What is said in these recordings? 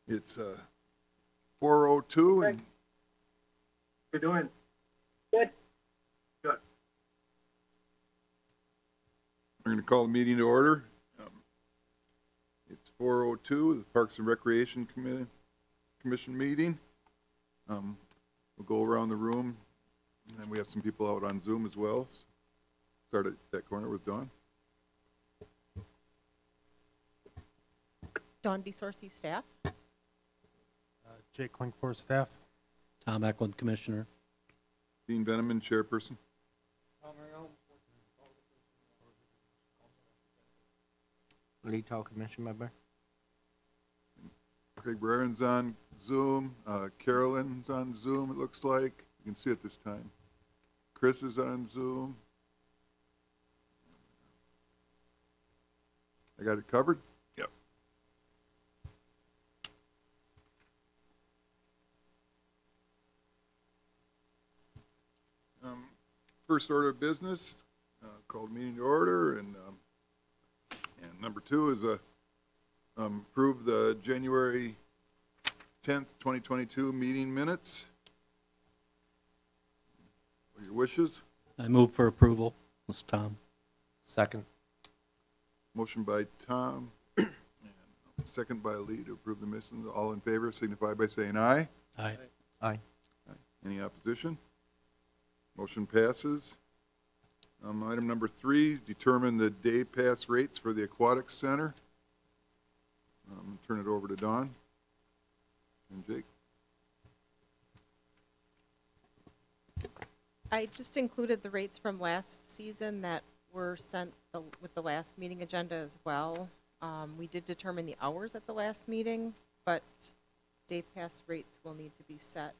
It's 4:02, and You're doing Good. good. we're going to call the meeting to order. It's 4:02, the Parks and Recreation Commission meeting. We'll go around the room, and then we have some people out on Zoom as well. Start at that corner with Dawn. Dawn Besorcy, staff. Jake Klinkfor, staff. Tom Eklund, Commissioner. Dean Veneman, chairperson. Lead Tall Commission member. Craig Barron's on Zoom. Carolyn's on Zoom, it looks like. You can see it this time. Chris is on Zoom. I got it covered? Yep. First order of business, called meeting to order, and number 2 is approve the January 10th, 2022 meeting minutes. What are your wishes? I move for approval. This is Tom. Second. Motion by Tom, and second by Lee to approve the minutes. All in favor signify by saying aye. Aye. Aye. Any opposition? Motion passes. Item number 3, determine the day pass rates for the Aquatic Center. Turn it over to Dawn and Jake. I just included the rates from last season that were sent with the last meeting agenda as well. We did determine the hours at the last meeting, but day pass rates will need to be set.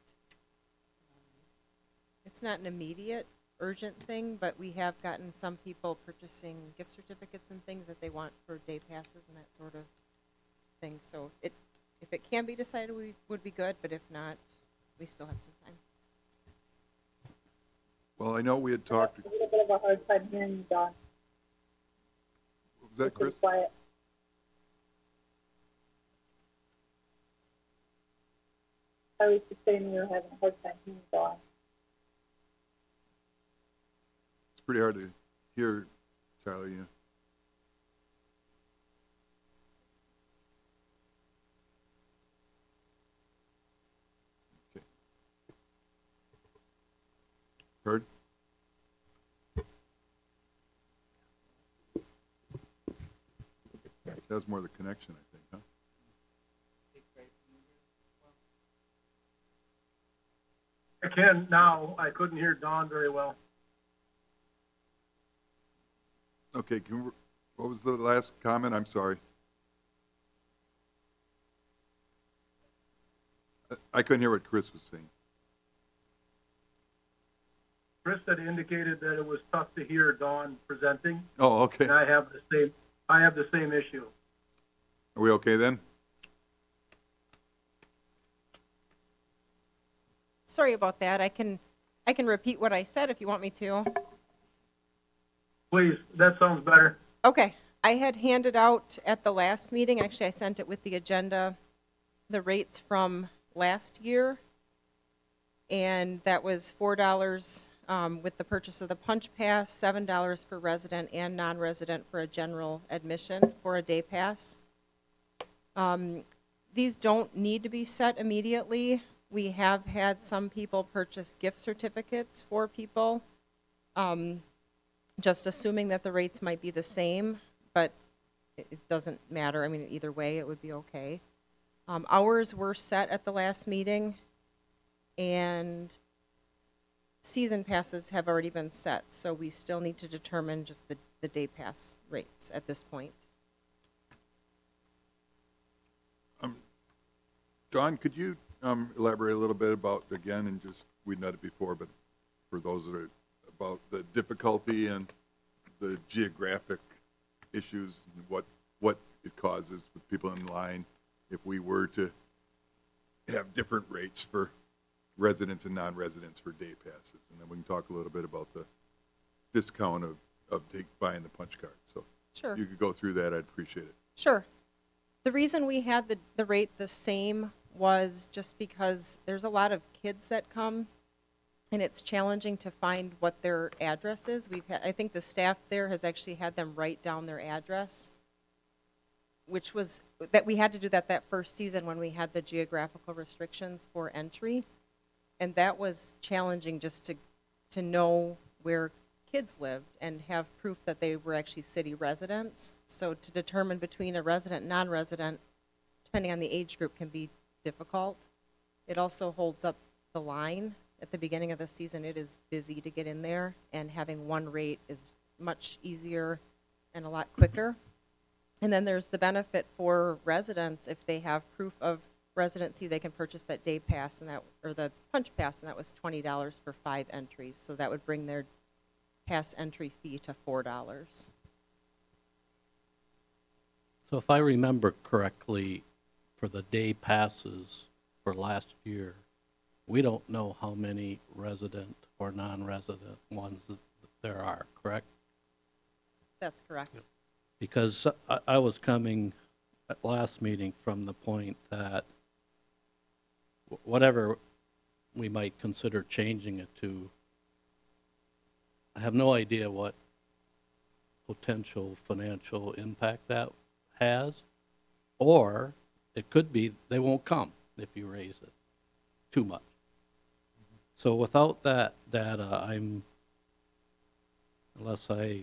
It's not an immediate, urgent thing, but we have gotten some people purchasing gift certificates and things that they want for day passes and that sort of thing. So if it can be decided, we would be good, but if not, we still have some time. Well, I know we had talked. A little bit of a hard time hearing you, Dawn. Was that Pretty Chris? quiet. I was just saying we were having a hard time hearing you, Dawn. It's pretty hard to hear, Tyler. You. Okay. Heard? That was more the connection, I think, huh? I can now. I couldn't hear Dawn very well. Okay, what was the last comment? I'm sorry. I couldn't hear what Chris was saying. Chris had indicated that it was tough to hear Dawn presenting, Oh, okay. and I have the same issue. Are we okay then? Sorry about that. I can repeat what I said if you want me to. Please, that sounds better. Okay. I had handed out at the last meeting, actually I sent it with the agenda, the rates from last year. And that was $4 with the purchase of the punch pass, $7 for resident and non-resident for a general admission for a day pass. These don't need to be set immediately. We have had some people purchase gift certificates for people, just assuming that the rates might be the same, but it doesn't matter. I mean, either way, it would be okay. Hours were set at the last meeting, and season passes have already been set, so we still need to determine just the day pass rates at this point. Dawn, could you elaborate a little bit about, again, and just, we've done it before, but for those that are, about the difficulty and the geographic issues and what it causes with people in line if we were to have different rates for residents and non-residents for day passes. And then we can talk a little bit about the discount of buying the punch card. So Sure. you could go through that, I'd appreciate it. Sure. The reason we had the rate the same was just because there's a lot of kids that come, and it's challenging to find what their address is. I think the staff there has actually had them write down their address, which was, that we had to do that first season when we had the geographical restrictions for entry. And that was challenging just to know where kids lived and have proof that they were actually city residents. So to determine between a resident and non-resident, depending on the age group, can be difficult. It also holds up the line. At the beginning of the season, it is busy to get in there, and having one rate is much easier and a lot quicker. And then there's the benefit for residents. If they have proof of residency, they can purchase that day pass or the punch pass, and that was $20 for 5 entries. So that would bring their pass entry fee to $4. So if I remember correctly, for the day passes for last year, we don't know how many resident or non-resident ones that there are, correct? That's correct. Because I was coming at last meeting from the point that whatever we might consider changing it to, I have no idea what potential financial impact that has, or it could be they won't come if you raise it too much. So without that data, unless I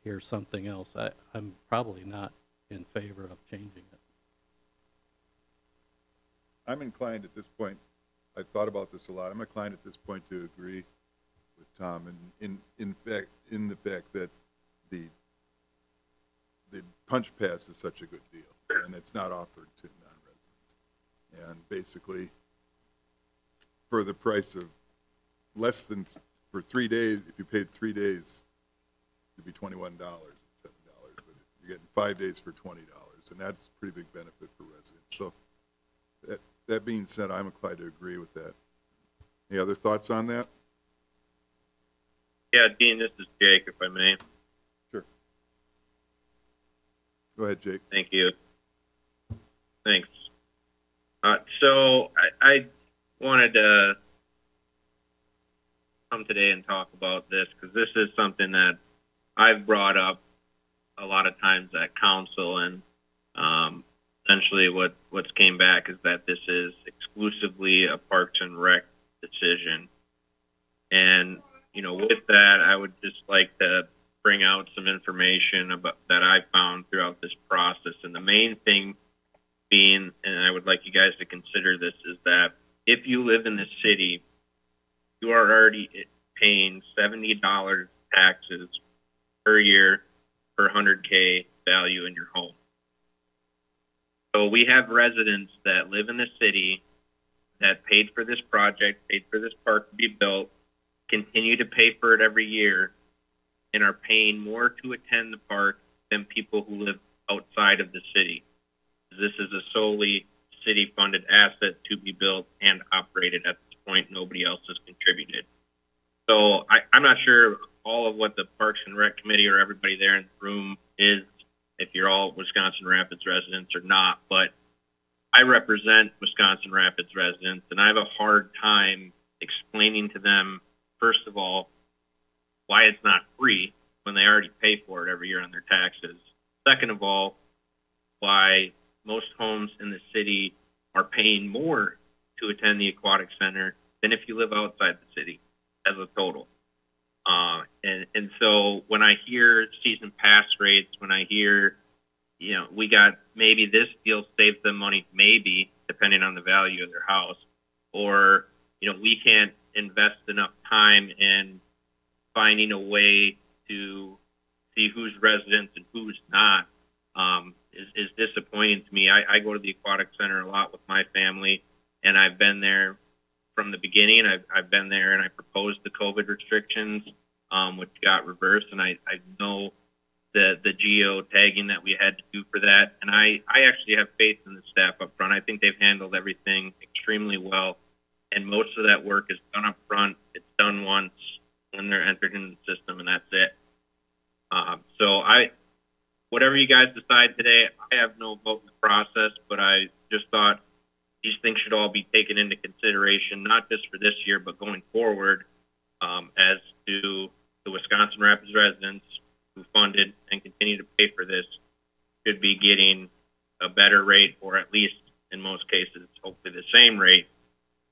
hear something else, I'm probably not in favor of changing it. I'm inclined at this point, I've thought about this a lot, I'm inclined at this point to agree with Tom, and in the fact that the punch pass is such a good deal, and it's not offered to non-residents. And basically, for the price of less than, for 3 days, if you paid 3 days, it'd be $21, $7, but you're getting 5 days for $20, and that's a pretty big benefit for residents. So that being said, I'm inclined to agree with that. Any other thoughts on that? Yeah, Dean, this is Jake, if I may. Sure. Go ahead, Jake. Thank you. Thanks. So I wanted to come today and talk about this because this is something that I've brought up a lot of times at council, and essentially what's came back is that this is exclusively a Parks and Rec decision. And, you know, with that, I would just like to bring out some information about that I found throughout this process. And the main thing being, and I would like you guys to consider this, is that if you live in the city, you are already paying $70 taxes per year per 100K value in your home. So we have residents that live in the city that paid for this project, paid for this park to be built, continue to pay for it every year, and are paying more to attend the park than people who live outside of the city. This is a solely city-funded asset to be built and operated at this point. Nobody else has contributed. So I'm not sure all of what the Parks and Rec Committee or everybody there in the room is, if you're all Wisconsin Rapids residents or not, but I represent Wisconsin Rapids residents, and I have a hard time explaining to them, first of all, why it's not free when they already pay for it every year on their taxes. Second of all, why most homes in the city are paying more to attend the Aquatic Center than if you live outside the city as a total. And so when I hear season pass rates, when I hear, you know, we got maybe this deal saves them money, maybe, depending on the value of their house, or, you know, we can't invest enough time in finding a way to see who's residents and who's not, is disappointing to me. I go to the Aquatic Center a lot with my family, and I've been there from the beginning. I've been there, and I proposed the COVID restrictions, which got reversed, and I know the geo tagging that we had to do for that, and I actually have faith in the staff up front. I think they've handled everything extremely well, and most of that work is done up front. It's done once when they're entered into the system, and that's it. So whatever you guys decide today, I have no vote in the process, but I just thought these things should all be taken into consideration, not just for this year, but going forward, as to the Wisconsin Rapids residents who funded and continue to pay for this should be getting a better rate, or at least in most cases, hopefully the same rate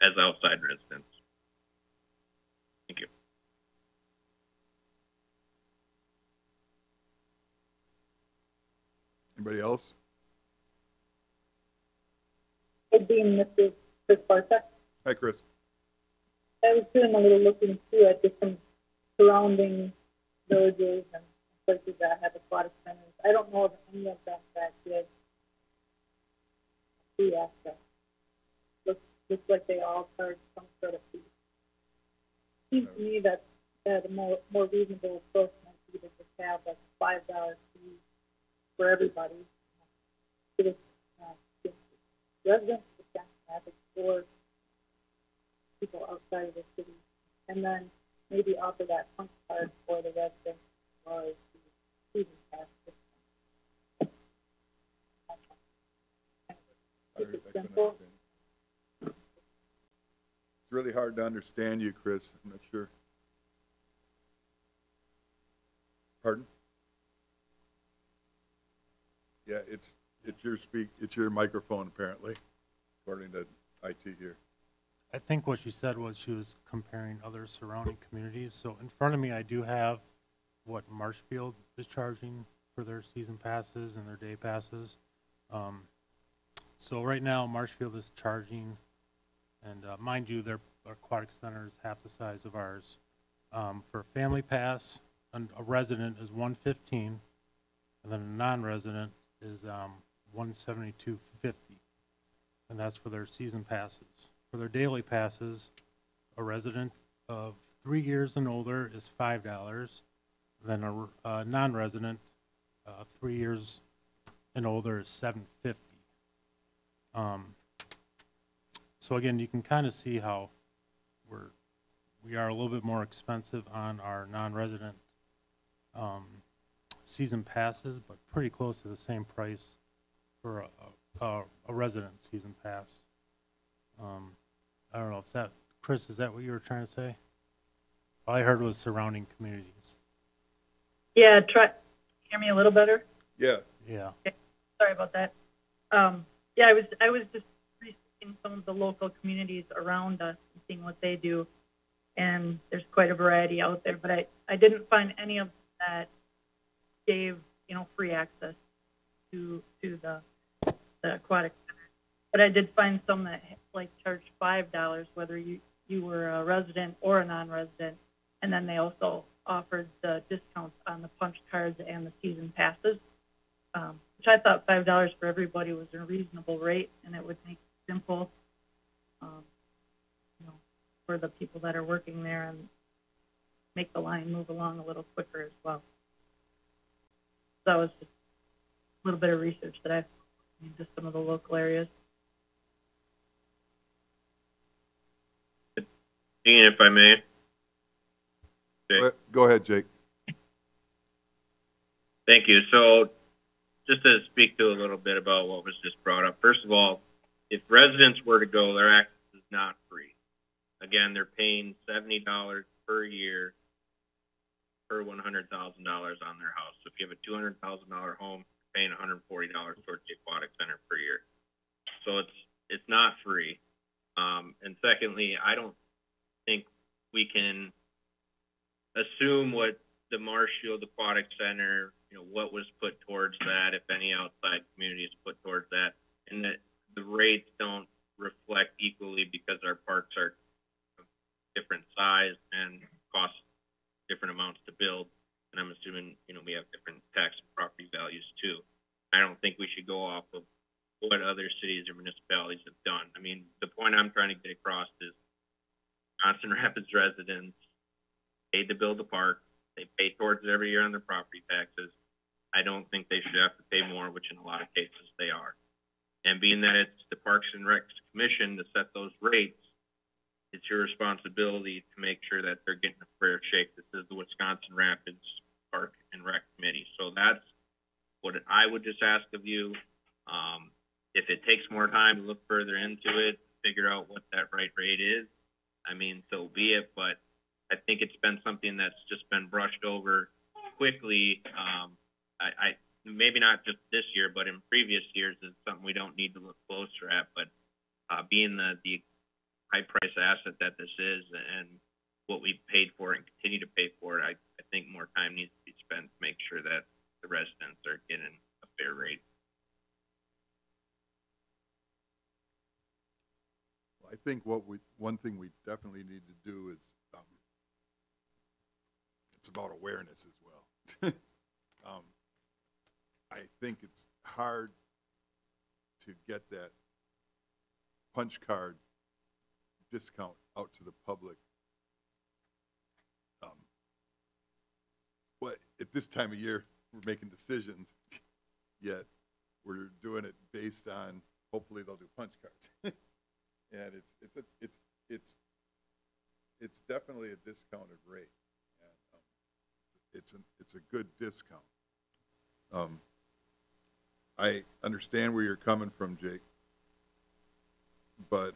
as outside residents. Thank you. Anybody else? It being Mr. Chris Bartek. Hi, Chris. I was doing a little looking too at different surrounding villages and places that have aquatic centers. I don't know of any of them that did free access. Looks like they all charge some sort of fee. Seems to me that the more reasonable approach might be to just have like $5 fee for everybody. To the residents of the Rapids or people outside of the city, and then maybe offer that punch card for the residents or the season pass system. Keep it simple. It's really hard to understand you, Chris. I'm not sure. Pardon? Yeah, it's your microphone apparently, according to IT here. I think what she said was she was comparing other surrounding communities. So in front of me, I do have what Marshfield is charging for their season passes and their day passes. So right now, Marshfield is charging, and mind you, their aquatic center is half the size of ours. For a family pass, a resident is $115, and then a non-resident is $172.50, and that's for their season passes. For their daily passes, a resident of 3 years and older is $5. Then a non-resident, 3 years and older is $7.50. So again, you can kind of see how we are a little bit more expensive on our non-resident season passes, but pretty close to the same price for a resident season pass. I don't know if that, Chris, is that what you were trying to say? All I heard was surrounding communities. Yeah, hear me a little better? Yeah. Yeah. Okay. Sorry about that. Yeah, I was just researching some of the local communities around us and seeing what they do, and there's quite a variety out there, but I didn't find any of that gave, free access to the aquatic center. But I did find some that charged $5, whether you were a resident or a non-resident, and then they also offered the discounts on the punch cards and the season passes, which I thought $5 for everybody was a reasonable rate, and it would make it simple, for the people that are working there and make the line move along a little quicker as well. So that was just a little bit of research that I've done into some of the local areas. Dean, if I may. Go ahead, Jake. Thank you. So just to speak to a little bit about what was just brought up. First of all, if residents were to go, their access is not free. Again, they're paying $70 per year per $100,000 on their house. So if you have a $200,000 home, you're paying $140 towards the aquatic center per year. So it's not free. And secondly, I don't think we can assume what the Marshfield Aquatic Center, what was put towards that, if any outside communities put towards that, and that the rates don't reflect equally because our parks are of different size and cost different amounts to build. And I'm assuming, we have different tax and property values too. I don't think we should go off of what other cities or municipalities have done. I mean, the point I'm trying to get across is Wisconsin Rapids residents paid to build a park. They pay towards it every year on their property taxes. I don't think they should have to pay more, which in a lot of cases they are. And being that it's the Parks and Recs Commission to set those rates, it's your responsibility to make sure that they're getting a fair shake. This is the Wisconsin Rapids Park and Rec Committee. So that's what I would just ask of you, if it takes more time to look further into it, figure out what that right rate is, I mean, so be it, but I think it's been something that's just been brushed over quickly. I maybe not just this year, but in previous years, is something we don't need to look closer at. But being the high price asset that this is, and what we paid for it and continue to pay for it, I think more time needs to be spent to make sure that the residents are getting a fair rate. I think one thing we definitely need to do is, it's about awareness as well. I think it's hard to get that punch card discount out to the public. But at this time of year, we're making decisions, yet we're doing it based on, hopefully they'll do punch cards. And it's definitely a discounted rate, and it's a good discount. I understand where you're coming from, Jake, but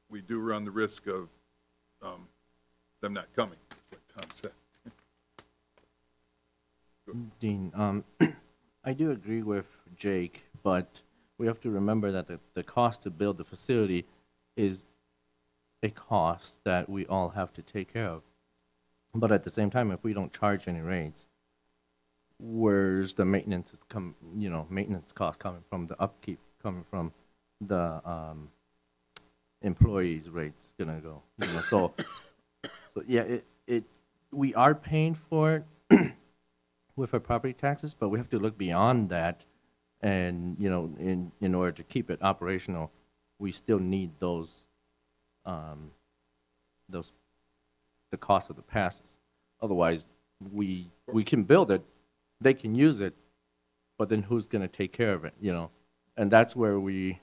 we do run the risk of them not coming, just like Tom said. Dean, I do agree with Jake, but we have to remember that the cost to build the facility is a cost that we all have to take care of. But at the same time, if we don't charge any rates, where's the maintenance maintenance cost coming from, the upkeep coming from, the employees' rates gonna go? So yeah, we are paying for it with our property taxes, but we have to look beyond that. And, in order to keep it operational, we still need the cost of the passes. Otherwise, we can build it, they can use it, but then who's going to take care of it, And that's where we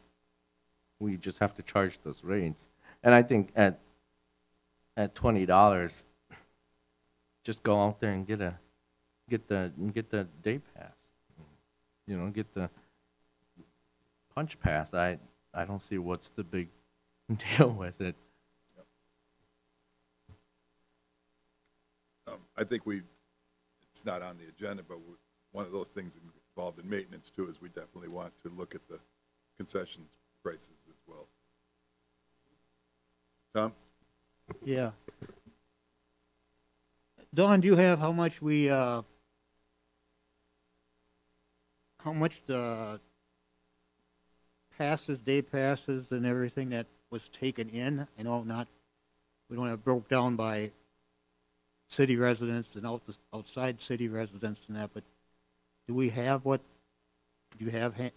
just have to charge those rates. And I think at $20, just go out there and get the day pass. Get the punch pass. I don't see what's the big deal with it. I think it's not on the agenda, but one of those things involved in maintenance too is we definitely want to look at the concessions prices as well. Tom? Yeah. Dawn, do you have how much the passes, day passes and everything that was taken in? I know we don't have broke down by city residents and outside city residents and that, but do you have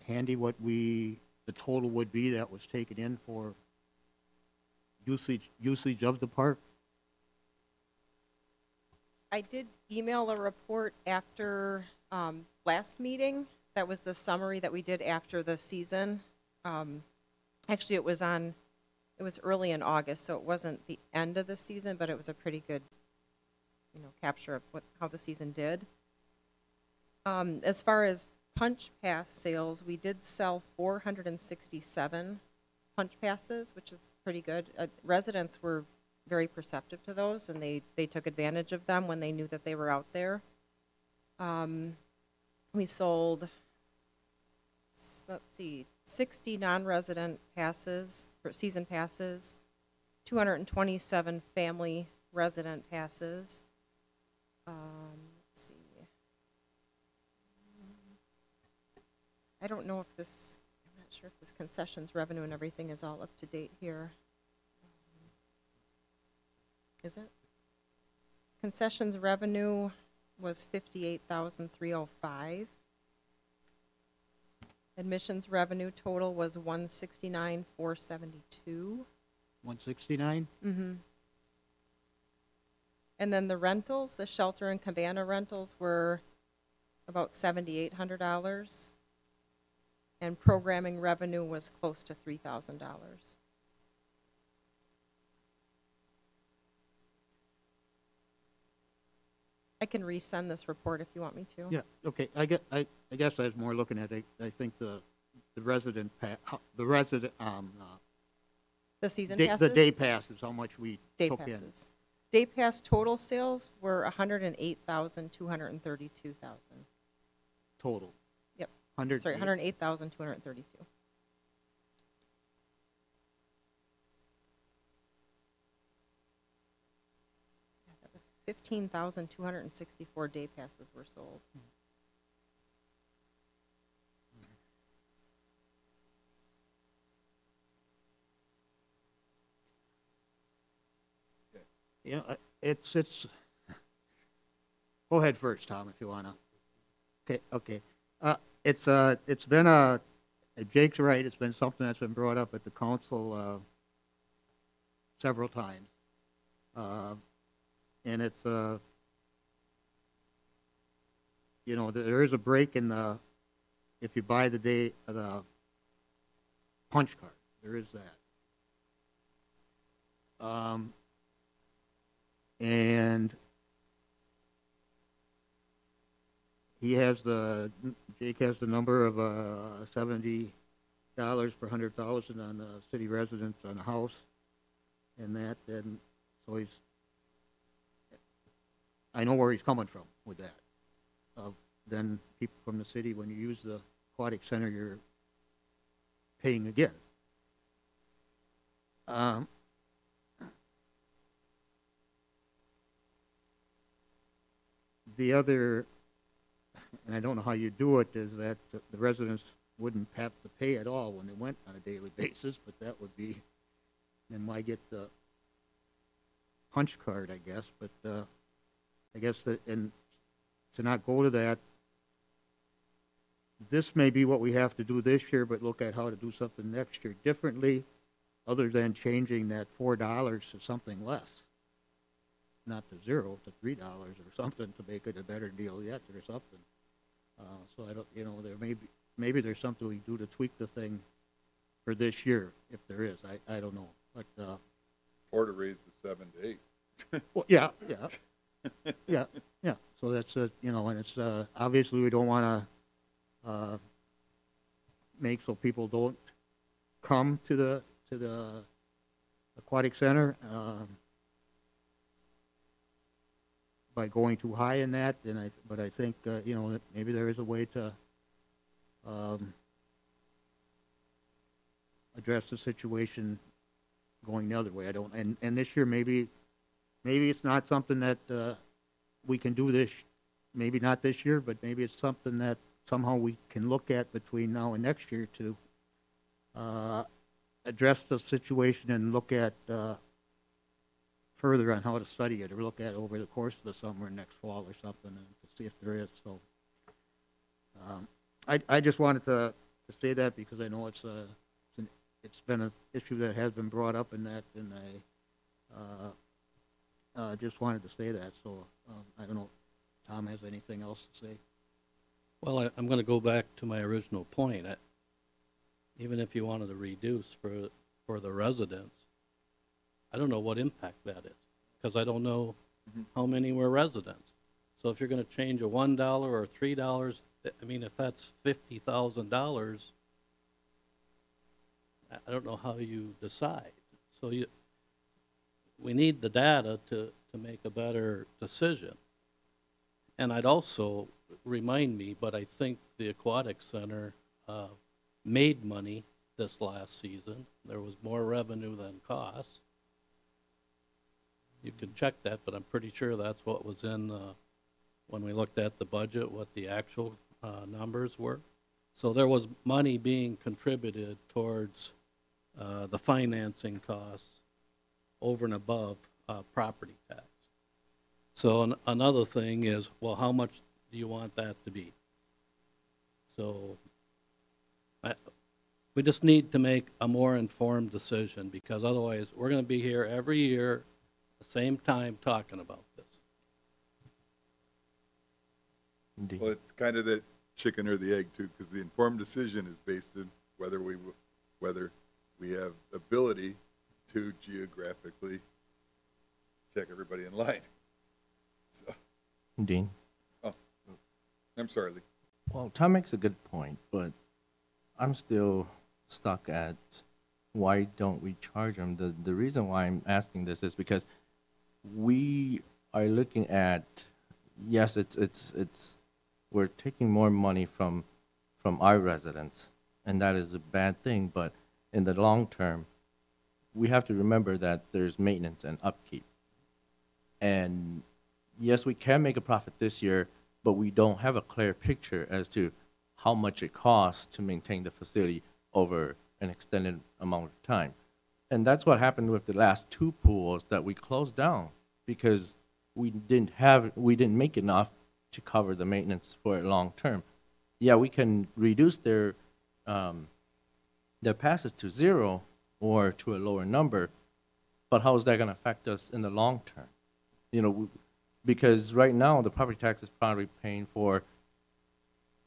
handy what the total would be that was taken in for usage of the park? I did email a report after last meeting. That was the summary that we did after the season. Actually, it was early in August, so it wasn't the end of the season, but it was a pretty good, capture of how the season did. As far as punch pass sales, we did sell 467 punch passes, which is pretty good. Residents were very perceptive to those, and they took advantage of them when they knew that they were out there. We sold, let's see, 60 non-resident passes, for season passes, 227 family resident passes. Let's see. I don't know if I'm not sure if this concessions revenue and everything is all up to date here. Is it? Concessions revenue was $58,305. Admissions revenue total was $169,472. 169? Mm-hmm. And then the rentals, the shelter and cabana rentals were about $7,800. And programming revenue was close to $3,000. I can resend this report if you want me to. Yeah, okay, I guess I was more looking at, I think the resident, The season the passes? day passes, how much we Day took in. passes. Day pass total sales were 108,232,000. Total. Yep. 100. Sorry, 108,232. That was 15,264 day passes were sold. Yeah, it's, go ahead first, Tom, if you wanna. Okay. It's been Jake's right, it's been something that's been brought up at the council, several times. And it's, there is a break in if you buy the punch card, there is that. And Jake has the number of $70 per 100,000 on city residents on a house, and that, and so I know where he's coming from with that. Then people from the city, when you use the aquatic center, you're paying again. The other, and I don't know how you do it, is that the residents wouldn't have to pay at all when they went on a daily basis, but that would be, then why get the punch card, I guess, but I guess that, and to not go to that, this may be what we have to do this year, but look at how to do something next year differently, other than changing that $4 to something less. Not to $0, to $3 or something to make it a better deal yet or something. So I don't, there maybe there's something we do to tweak the thing for this year, if there is. I don't know, but Or to raise the 7 to 8. well, yeah. So that's and it's obviously we don't want to make so people don't come to the aquatic center. By going too high in that, but I think that maybe there is a way to address the situation going the other way. I don't, and this year maybe it's not something that we can do this. Maybe not this year, but maybe it's something that somehow we can look at between now and next year to address the situation and look at. Further on how to study it or look at it over the course of the summer and next fall or something and to see if there is. So I just wanted to say that because I know it's been an issue that has been brought up in that, and I just wanted to say that. So I don't know if Tom has anything else to say. Well, I'm going to go back to my original point. Even if you wanted to reduce for the residents, I don't know what impact that is, because I don't know how many were residents. So if you're going to change a $1 or $3, I mean, if that's $50,000, I don't know how you decide. So we need the data to make a better decision. And I'd also remind me, but I think the Aquatic Center made money this last season. There was more revenue than cost. You can check that, but I'm pretty sure that's what was in when we looked at the budget, what the actual numbers were. So there was money being contributed towards the financing costs over and above property tax. So another thing is, well, how much do you want that to be? So we just need to make a more informed decision, because otherwise we're going to be here every year the same time talking about this. Indeed. Well, it's kind of the chicken or the egg too, because the informed decision is based on whether we have ability to geographically check everybody in line. So Dean. Oh, I'm sorry, Lee. Well, Tom makes a good point, but I'm still stuck at why don't we charge them? The reason why I'm asking this is because we are looking at, yes, we're taking more money from our residents, and that is a bad thing, but in the long term, we have to remember that there's maintenance and upkeep. And yes, we can make a profit this year, but we don't have a clear picture as to how much it costs to maintain the facility over an extended amount of time. And that's what happened with the last two pools that we closed down because we didn't make enough to cover the maintenance for it long term. Yeah, we can reduce their passes to 0 or to a lower number, but how is that going to affect us in the long term? You know, because right now the property tax is probably paying for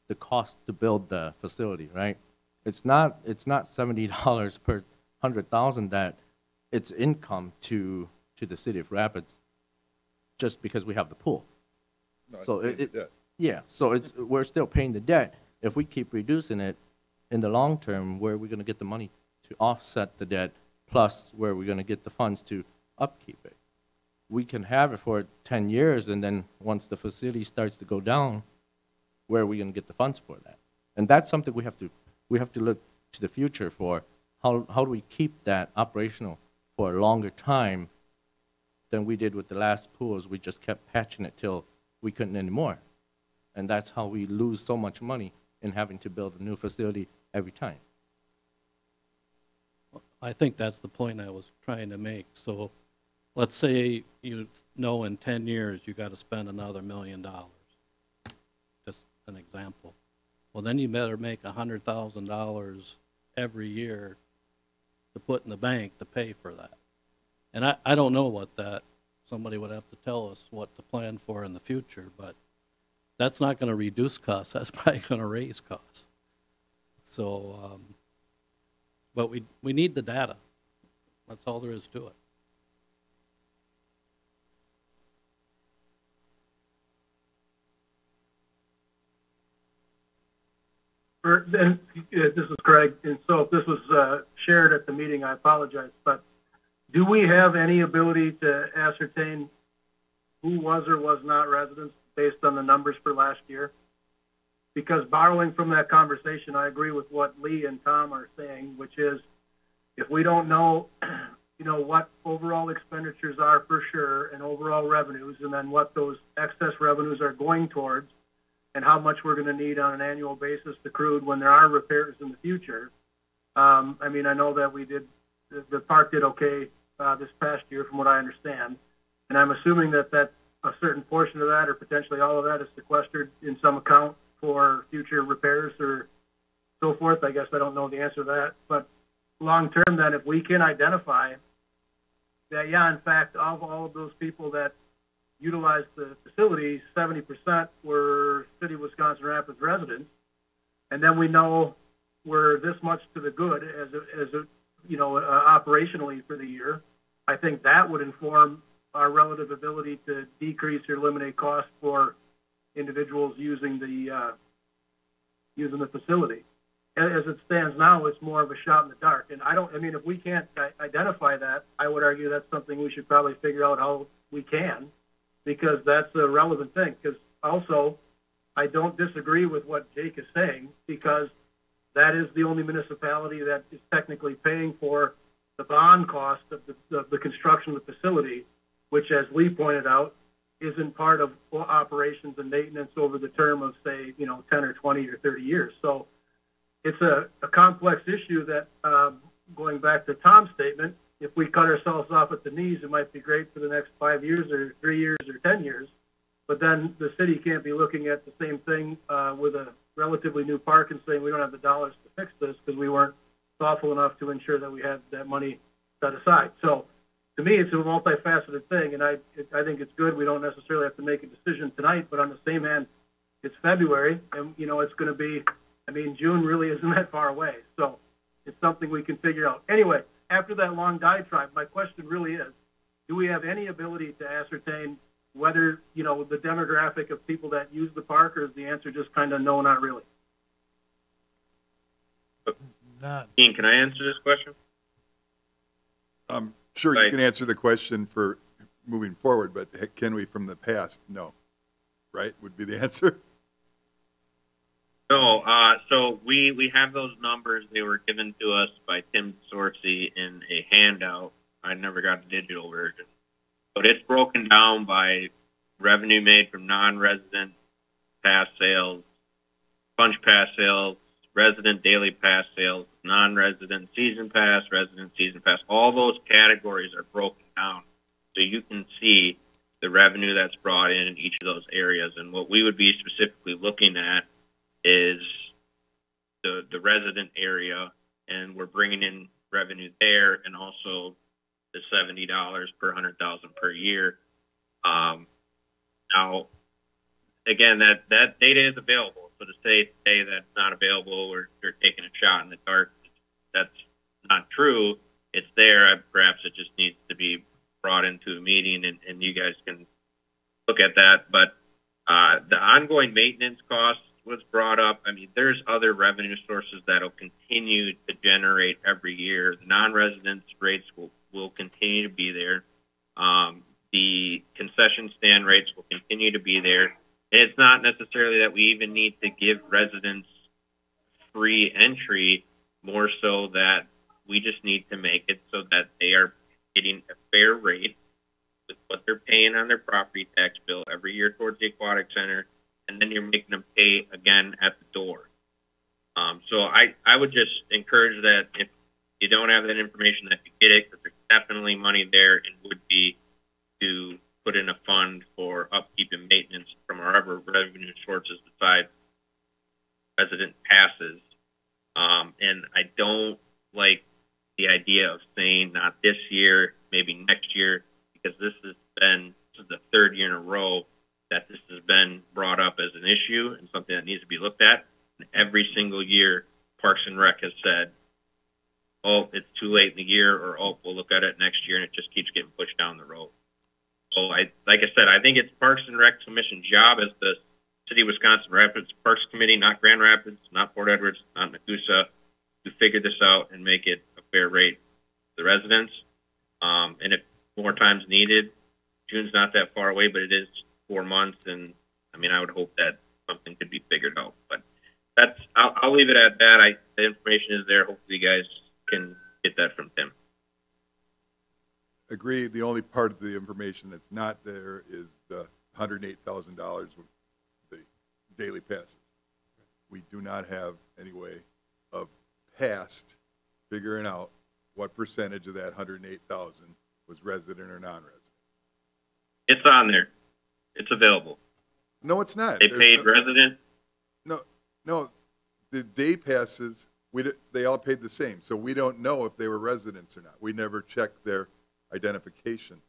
the cost to build the facility, right? It's not $70 per 100,000 that it's income to the city of Rapids just because we have the pool. No, So it's debt. yeah, so we're still paying the debt. If we keep reducing it in the long term, where are we going to get the money to offset the debt, plus where are we going to get the funds to upkeep it? We can have it for 10 years, and then once the facility starts to go down, where are we going to get the funds for that? And that's something we have to look to the future for. How do we keep that operational for a longer time than we did with the last pools? We just kept patching it till we couldn't anymore. And that's how we lose so much money in having to build a new facility every time. I think that's the point I was trying to make. So let's say you know in 10 years you got to spend another $1 million. Just an example. Well, then you better make $100,000 every year to put in the bank to pay for that. And I don't know what that, somebody would have to tell us what to plan for in the future, but that's not going to reduce costs. That's probably going to raise costs. So, but we need the data. That's all there is to it. This is Craig, and so if this was shared at the meeting, I apologize, but do we have any ability to ascertain who was or was not residents based on the numbers for last year? Because borrowing from that conversation, I agree with what Lee and Tom are saying, which is if we don't know, you know, what overall expenditures are for sure and overall revenues, and then what those excess revenues are going towards, and how much we're going to need on an annual basis accrued when there are repairs in the future. I mean, I know that we did, the park did okay this past year from what I understand, and I'm assuming that a certain portion of that or potentially all of that is sequestered in some account for future repairs or so forth. I guess I don't know the answer to that, but long term then, if we can identify that, yeah, in fact, of all of those people that utilized the facilities, 70% were City of Wisconsin Rapids residents, and then we know we're this much to the good as a you know, operationally for the year. I think that would inform our relative ability to decrease or eliminate costs for individuals using the facility. As it stands now, it's more of a shot in the dark, and I mean, if we can't identify that, I would argue that's something we should probably figure out how we can, because that's a relevant thing. Because also, I don't disagree with what Jake is saying, because that is the only municipality that is technically paying for the bond cost of the construction of the facility, which, as Lee pointed out, isn't part of operations and maintenance over the term of, say, you know, 10 or 20 or 30 years. So it's a complex issue that, going back to Tom's statement, if we cut ourselves off at the knees, it might be great for the next 5 years or 3 years or 10 years. But then the city can't be looking at the same thing with a relatively new park and saying we don't have the dollars to fix this because we weren't thoughtful enough to ensure that we had that money set aside. So to me, it's a multifaceted thing, and I think it's good. We don't necessarily have to make a decision tonight, but on the same hand, it's February, and, you know, it's going to be, I mean, June really isn't that far away. So it's something we can figure out. Anyway, after that long diatribe, my question really is, do we have any ability to ascertain whether, you know, the demographic of people that use the park, or is the answer just kind of no, not really? Not, Ian, can I answer this question? Sure, Right. you can answer the question for moving forward, but can we from the past? No. Right, would be the answer? No, so we have those numbers. They were given to us by Tim Sorcy in a handout. I never got the digital version. But it's broken down by revenue made from non-resident pass sales, sponge pass sales, resident daily pass sales, non-resident season pass, resident season pass. All those categories are broken down, so you can see the revenue that's brought in each of those areas. And what we would be specifically looking at is the resident area, and we're bringing in revenue there, and also the $70 per 100,000 per year. Now, again, that data is available. So to say today that's not available, or you're taking a shot in the dark, that's not true. It's there. Perhaps it just needs to be brought into a meeting, and you guys can look at that. But the ongoing maintenance costs was brought up. I mean, there's other revenue sources that will continue to generate every year. The non-residence rates will continue to be there. The concession stand rates will continue to be there. And it's not necessarily that we even need to give residents free entry, more so that we just need to make it so that they are getting a fair rate with what they're paying on their property tax bill every year towards the Aquatic Center, and then you're making them pay again at the door. So I would just encourage that if you don't have that information, that you get it, because there's definitely money there, and would be to put in a fund for upkeep and maintenance from our other revenue sources besides resident passes. And I don't like the idea of saying not this year, maybe next year, because this is the third year in a row that this has been brought up as an issue and something that needs to be looked at. And every single year, Parks and Rec has said, oh, it's too late in the year, or, oh, we'll look at it next year, and it just keeps getting pushed down the road. So, like I said, I think it's Parks and Rec Commission's job as the City of Wisconsin Rapids Parks Committee, not Grand Rapids, not Port Edwards, not Nagusa, to figure this out and make it a fair rate for the residents. And if more time's needed, June's not that far away, but it is 4 months, and I mean, I would hope that something could be figured out. But I'll leave it at that. The information is there. Hopefully you guys can get that from Tim. Agree. The only part of the information that's not there is the $108,000 with the daily passes. We do not have any way of past figuring out what percentage of that $108,000 was resident or non-resident. It's on there. It's available. No, it's not. They paid resident. No, the day passes, they all paid the same, so we don't know if they were residents or not. We never checked their identification.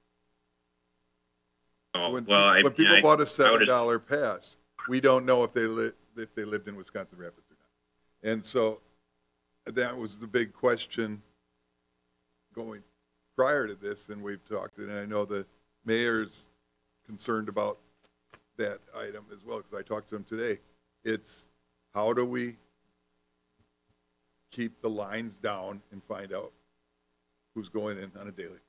Oh, When people bought a $7 pass, we don't know if they lived in Wisconsin Rapids or not. And so that was the big question going prior to this, and we've talked, and I know the mayor's concerned about that item as well, because I talked to him today. It's how do we keep the lines down and find out who's going in on a daily?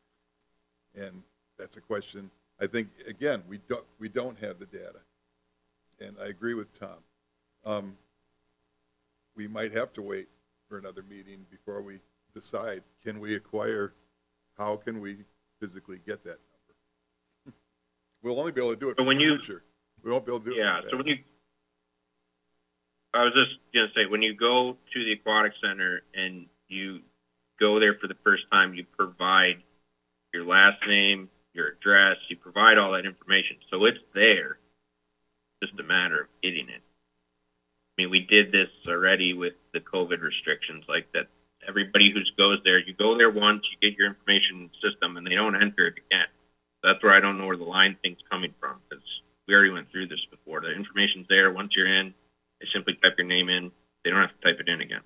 And that's a question. I think, again, we don't have the data, and I agree with Tom. We might have to wait for another meeting before we decide, can we acquire, how can we physically get that number? We'll only be able to do it in the future. We won't be able to do it. Yeah, so I was just going to say, when you go to the Aquatic Center and you go there for the first time, you provide your last name, your address, you provide all that information. So it's there, just a matter of getting it. I mean, we did this already with the COVID restrictions, like that. Everybody who goes there, you go there once, you get your information system, and they don't enter it again. That's where I don't know where the line thing's coming from, because we already went through this before. The information's there. Once you're in, they simply type your name in. They don't have to type it in again.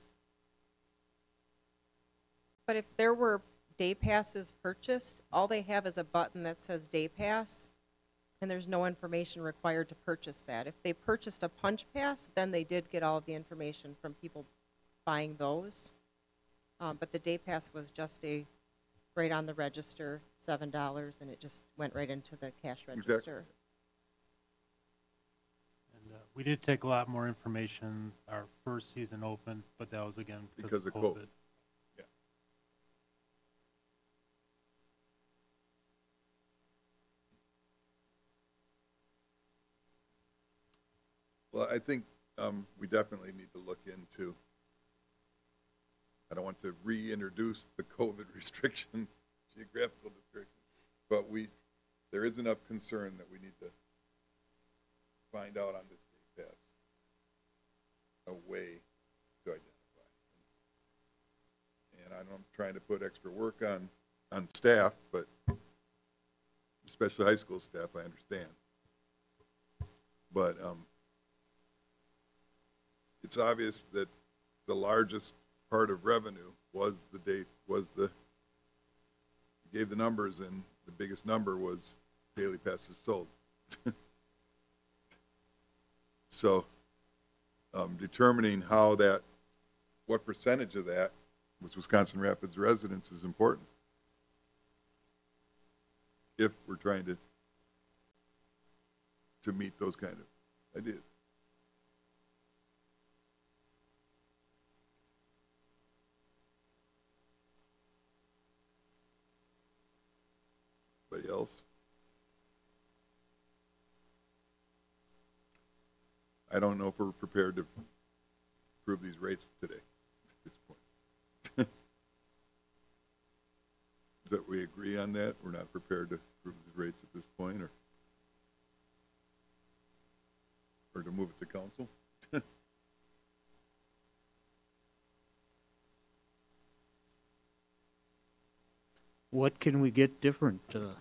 But if there were day passes purchased, all they have is a button that says day pass. And there's no information required to purchase that. If they purchased a punch pass, then they did get all of the information from people buying those. But the day pass was just right on the register, $7, and it just went right into the cash register. Exactly. And we did take a lot more information our first season open, but that was again because of COVID. Yeah. Well, I think we definitely need to look into, I don't want to reintroduce the COVID restriction, geographical restriction, but there is enough concern that we need to find out on this day pass a way to identify. And I'm trying to put extra work on staff, but especially high school staff, I understand. But it's obvious that the largest part of revenue was you gave the numbers, and the biggest number was daily passes sold. So determining what percentage of that was Wisconsin Rapids residents is important if we're trying to meet those kind of ideas. Anybody else? I don't know if we're prepared to approve these rates today at this point. Is that we agree on that? We're not prepared to approve these rates at this point, or to move it to council? What can we get different to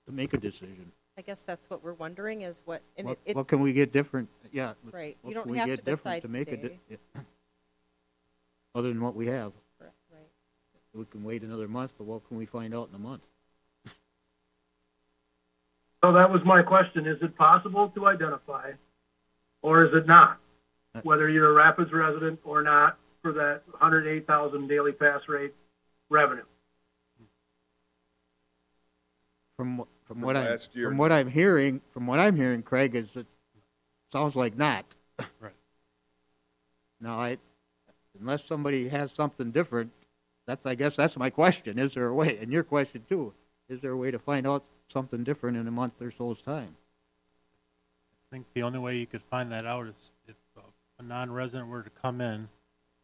make a decision? I guess that's what we're wondering is what, and What can we get different? Yeah. right, what you can don't we have get to different decide make today. Other than what we have. Right. We can wait another month, but what can we find out in a month? So that was my question. Is it possible to identify, or is it not? Whether you're a Rapids resident or not for that 108,000 daily pass rate revenue? From what I'm hearing, Craig, is it sounds like not. Right. Now, unless somebody has something different, I guess that's my question. Is there a way? And your question too. Is there a way to find out something different in a month or so's time? I think the only way you could find that out is if a non-resident were to come in,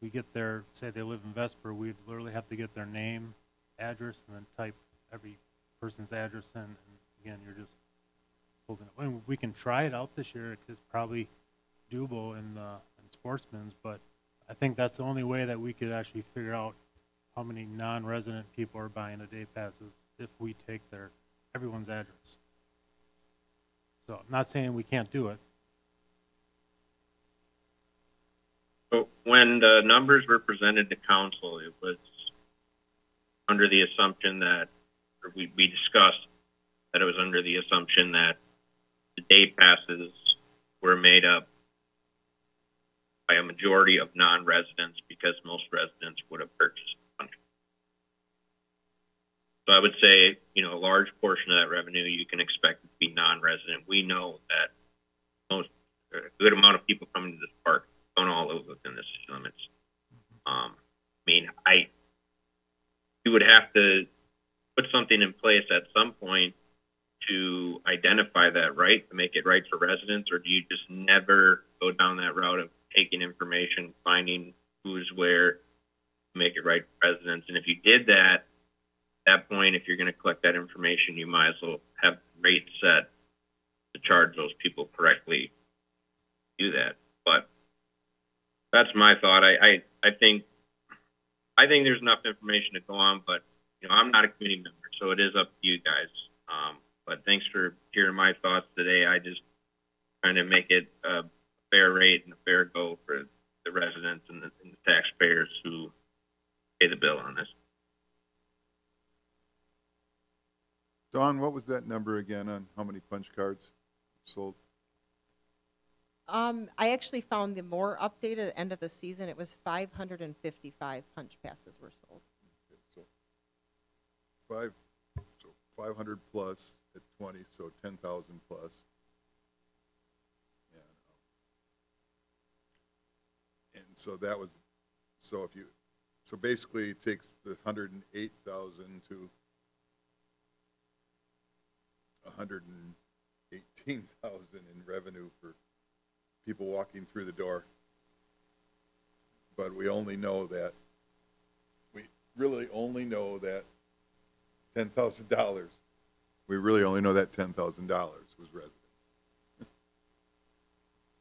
we get their, say they live in Vesper, we'd literally have to get their name, address, and then type every person's address in. And again, you're just holding it. I mean, we can try it out this year. It's probably doable in Sportsman's, but I think that's the only way that we could actually figure out how many non-resident people are buying a day passes if we take everyone's address. So I'm not saying we can't do it. So when the numbers were presented to council, it was under the assumption that, or we discussed that it was under the assumption that the day passes were made up by a majority of non-residents because most residents would have purchased one. So I would say, a large portion of that revenue you can expect to be non-resident. We know that a good amount of people coming to this park don't all live within the city limits. You would have to put something in place at some point to identify that, right, to make it right for residents, or do you just never go down that route of taking information, finding who's where, to make it right for residents? And if you did that, at that point, if you're going to collect that information, you might as well have rates set to charge those people correctly. Do that, but that's my thought. I think there's enough information to go on, but I'm not a committee member, so it is up to you guys. But thanks for hearing my thoughts today. I just trying to make it a fair rate and a fair go for the residents and the taxpayers who pay the bill on this. Dawn? Dawn, what was that number again on how many punch cards sold? I actually found the more updated end of the season, it was 555 punch passes were sold. Okay, so 500 plus at 20, so 10,000 plus. And so that was, so if you, so basically it takes the 108,000 to 118,000 in revenue for people walking through the door. But we only know that, we really only know that $10,000. We really only know that $10,000 was resident.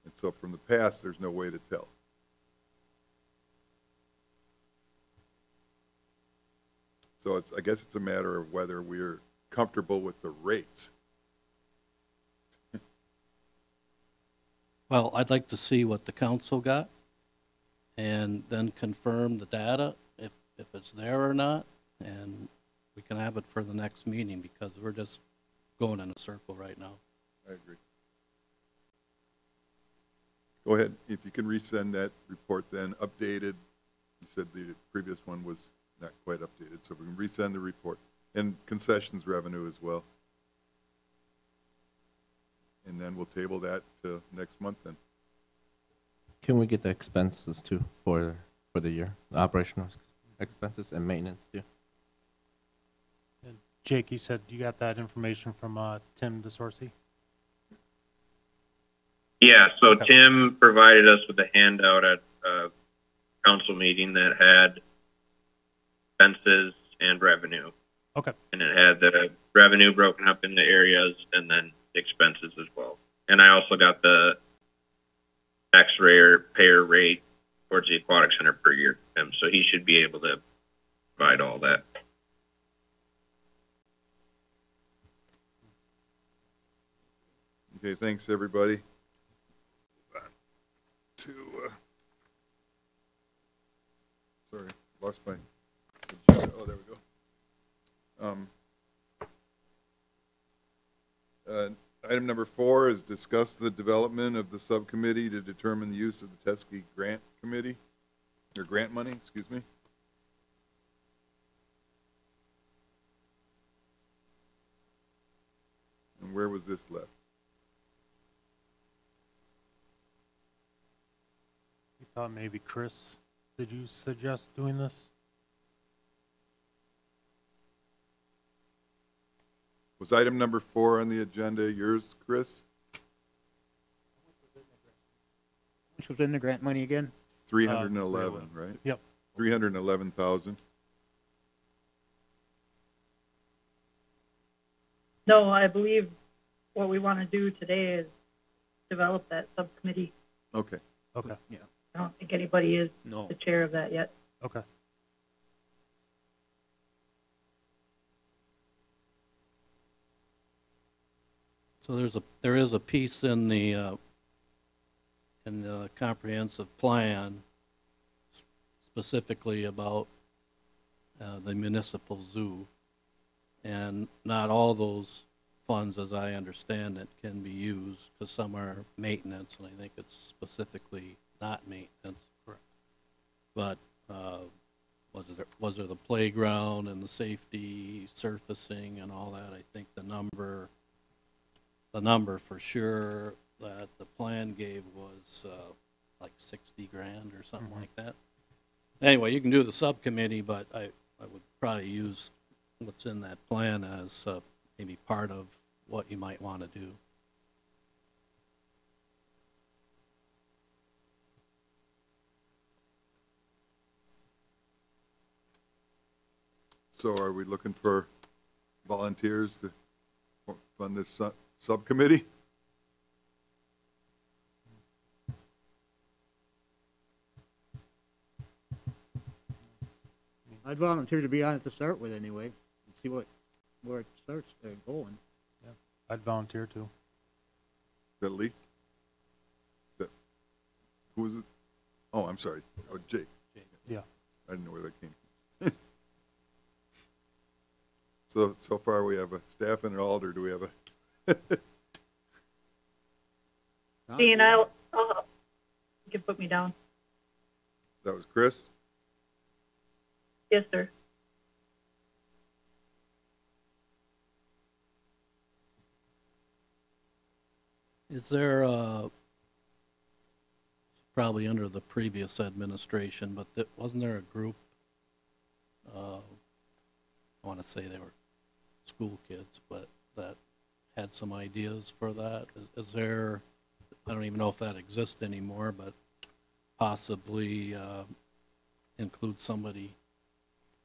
And so from the past, there's no way to tell. So it's, I guess it's a matter of whether we're comfortable with the rates. Well, I'd like to see what the council got and then confirm the data, if it's there or not, and we can have it for the next meeting, because we're just going in a circle right now. I agree. Go ahead, if you can resend that report then, updated. You said the previous one was not quite updated, so we can resend the report. And concessions revenue as well. And then we'll table that to next month then. Can we get the expenses too for the year, the operational expenses and maintenance too? And Jake, you said you got that information from Tim DeSorcy? Yeah, so Okay. Tim provided us with a handout at a council meeting that had expenses and revenue. Okay. And it had the revenue broken up into areas and then expenses as well. And I also got the taxpayer rate towards the aquatic center per year. So he should be able to provide all that. Okay, thanks everybody. To, sorry, lost my agenda. Oh, there we go. Item number 4 is discuss the development of the subcommittee to determine the use of the Teskey grant committee, or grant money, excuse me. And where was this left? You thought maybe Chris, did you suggest doing this? Was item number 4 on the agenda yours, Chris? Which was in the grant money again? 311, right? Yep. 311,000. No, I believe what we want to do today is develop that subcommittee. Okay. Okay. Yeah. I don't think anybody is No. the chair of that yet. Okay. So there is a piece in the comprehensive plan specifically about the municipal zoo, and not all those funds, as I understand it, can be used, because some are maintenance, and I think it's specifically not maintenance. Correct. But was there the playground and the safety surfacing and all that? I think the number for sure that the plan gave was like 60 grand or something like that. Anyway, you can do the subcommittee, but I would probably use what's in that plan as maybe part of what you might want to do. So are we looking for volunteers to fund this subcommittee? I'd volunteer to be on it to start with anyway, and see where it starts going. I'd volunteer too. Is that Lee? Who was it? Oh, I'm sorry. Oh, Jake. Yeah. I didn't know where that came from. So far we have a staff and an alder. Do we have a, Dean, you can put me down. that was Chris? Yes, sir. Is there probably under the previous administration, but wasn't there a group, I want to say they were school kids, but that had some ideas for that? Is there, I don't even know if that exists anymore, but possibly include somebody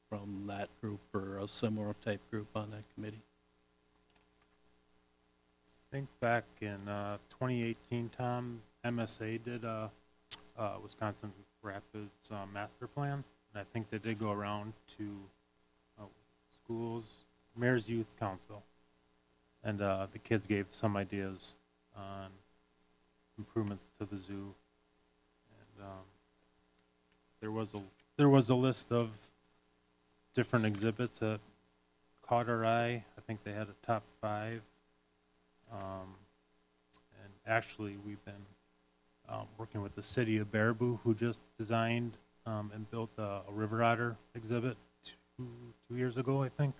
from that group or a similar type group on that committee? I think back in 2018, Tom, MSA did Wisconsin Rapids master plan, and I think they did go around to schools, Mayor's Youth Council, and the kids gave some ideas on improvements to the zoo. And there was a list of different exhibits that caught our eye. I think they had a top 5. And actually, we've been working with the city of Baraboo, who just designed and built a river otter exhibit two years ago, I think.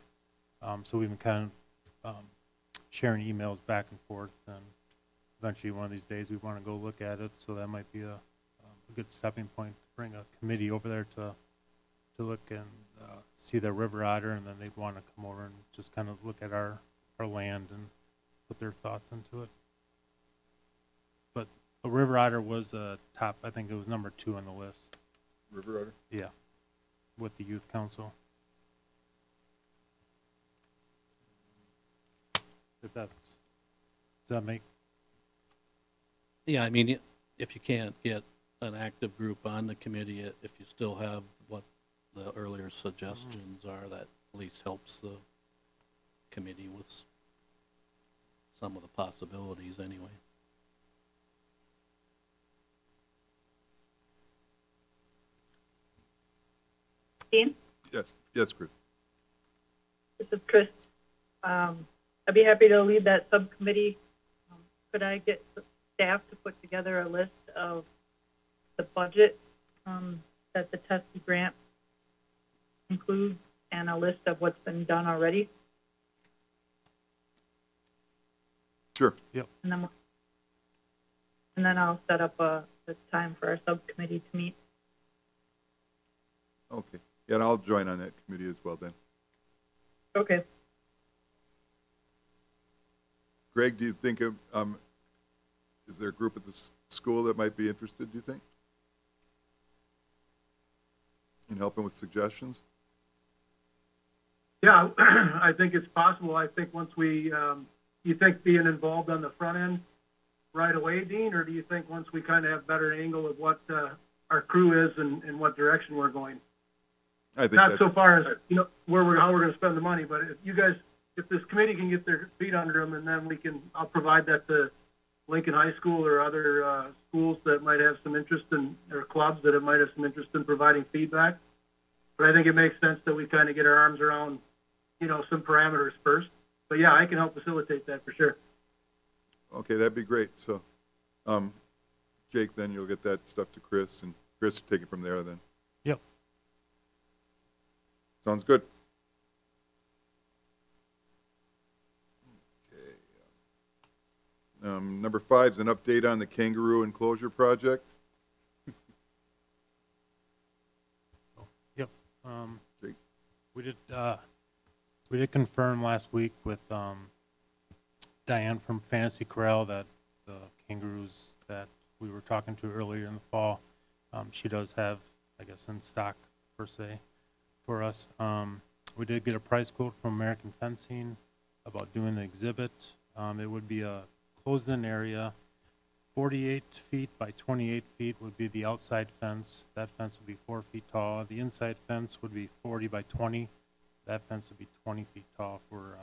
So we've been kind of sharing emails back and forth, and eventually one of these days we want to go look at it. So that might be a good stepping point to bring a committee over there to look and see the river otter, and then they'd want to come over and just kind of look at our land and put their thoughts into it. But a river otter was top, I think it was number 2 on the list. River otter? Yeah, with the youth council. If that's, does that make? Yeah, I mean, if you can't get an active group on the committee, if you still have what the earlier suggestions are, that at least helps the committee with some of the possibilities anyway. Dean, Yes, Chris. this is Chris. I'd be happy to lead that subcommittee. Could I get the staff to put together a list of the budget that the Tessie grant includes, and a list of what's been done already? Sure. Yep. And then I'll set up a time for our subcommittee to meet. Okay. Yeah, and I'll join on that committee as well then. Okay. Greg, do you think of, is there a group at the school that might be interested, do you think, in helping with suggestions? Yeah, I think it's possible. I think once we, you think being involved on the front end right away, Dean, or do you think once we kind of have better angle of what our crew is and what direction we're going? I think Not so far as, you know, how we're going to spend the money, but if you guys, if this committee can get their feet under them, and then I'll provide that to Lincoln High School or other schools that might have some interest in, or clubs that might have some interest in providing feedback. But I think it makes sense that we kind of get our arms around, you know, some parameters first. But yeah, I can help facilitate that for sure. Okay, that'd be great. So, Jake, then you'll get that stuff to Chris, and Chris will take it from there then. Yep. Sounds good. Okay. Number 5 is an update on the Kangaroo Enclosure project. Yep. Jake? We did confirm last week with Diane from Fantasy Corral that the kangaroos that we were talking to earlier in the fall, she does have, I guess, in stock per se for us. We did get a price quote from American Fencing about doing the exhibit. It would be a closed-in area. 48 feet by 28 feet would be the outside fence. That fence would be 4 feet tall. The inside fence would be 40 by 20. That fence would be 20 feet tall for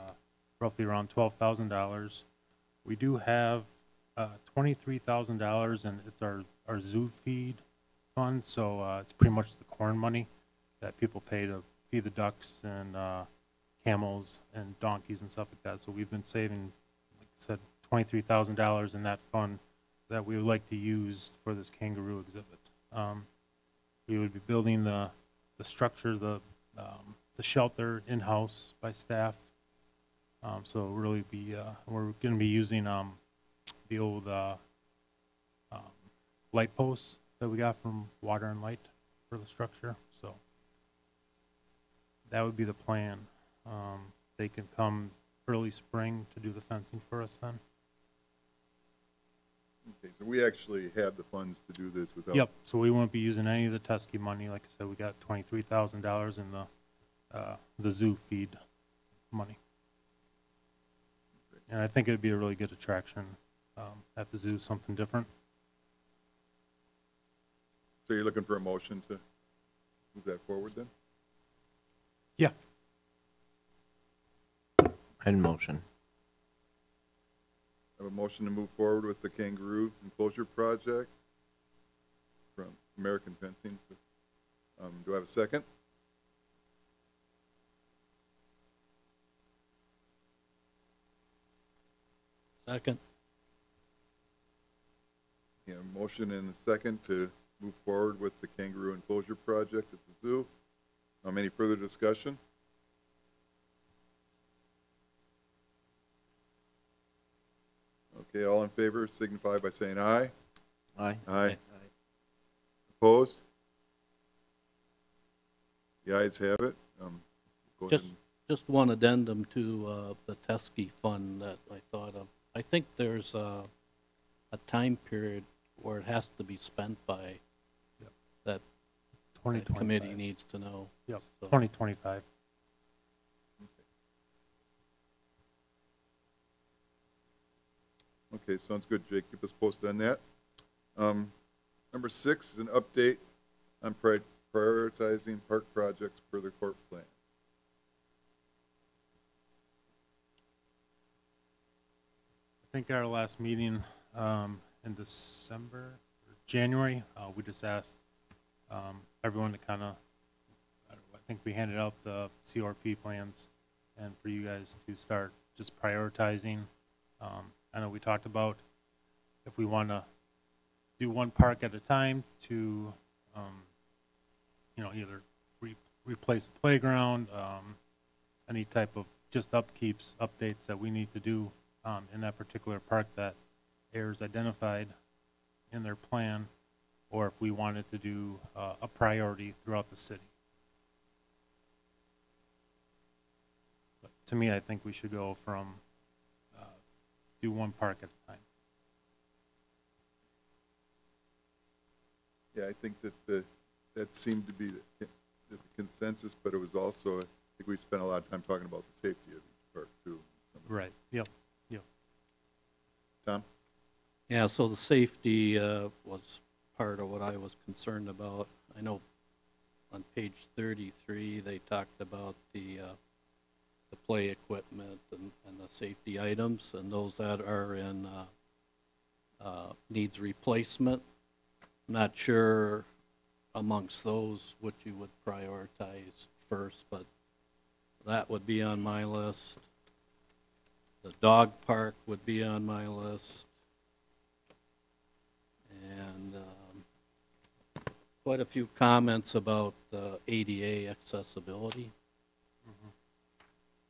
roughly around $12,000. We do have $23,000, and it's our zoo feed fund, so it's pretty much the corn money that people pay to feed the ducks and camels and donkeys and stuff like that. So we've been saving, like I said, $23,000 in that fund that we would like to use for this kangaroo exhibit. We would be building the structure, the shelter in-house by staff. So really we're going to be using the old light posts that we got from Water and Light for the structure. So that would be the plan. They can come early spring to do the fencing for us then. Okay, so we actually have the funds to do this without. Yep, so we won't be using any of the Teskey money. Like I said, we got $23,000 in the zoo feed money. And I think it'd be a really good attraction at the zoo, something different. So you're looking for a motion to move that forward then? Yeah. And motion. I have a motion to move forward with the Kangaroo Enclosure project from American Fencing. Do I have a second? Second. Yeah, motion and a second to move forward with the Kangaroo Enclosure project at the zoo. Any further discussion? Okay, all in favor signify by saying aye. Aye. Aye. Opposed? The ayes have it. Go ahead and- Just one addendum to the Teskey fund that I thought of. I think there's a time period where it has to be spent by. Yep. That the 2025. committee needs to know. Yep, So- 2025. Okay, sounds good, Jake. Keep us posted on that. Number 6 is an update on prioritizing park projects per the court plan. I think our last meeting in December, or January, we just asked everyone to kind of, I think we handed out the CRP plans and for you guys to start just prioritizing. I know we talked about if we want to do one park at a time to, either replace a playground, any type of just upkeeps, updates that we need to do in that particular park that AIR's identified in their plan, or if we wanted to do a priority throughout the city. But to me, I think we should go from do one park at a time. Yeah, I think that that seemed to be the consensus, but it was also, I think we spent a lot of time talking about the safety of each park too. Right, yep. Tom? Yeah, so the safety was part of what I was concerned about. I know on page 33, they talked about the play equipment and the safety items, and those that are in needs replacement. Not sure amongst those what you would prioritize first, but that would be on my list. The dog park would be on my list. And quite a few comments about ADA accessibility.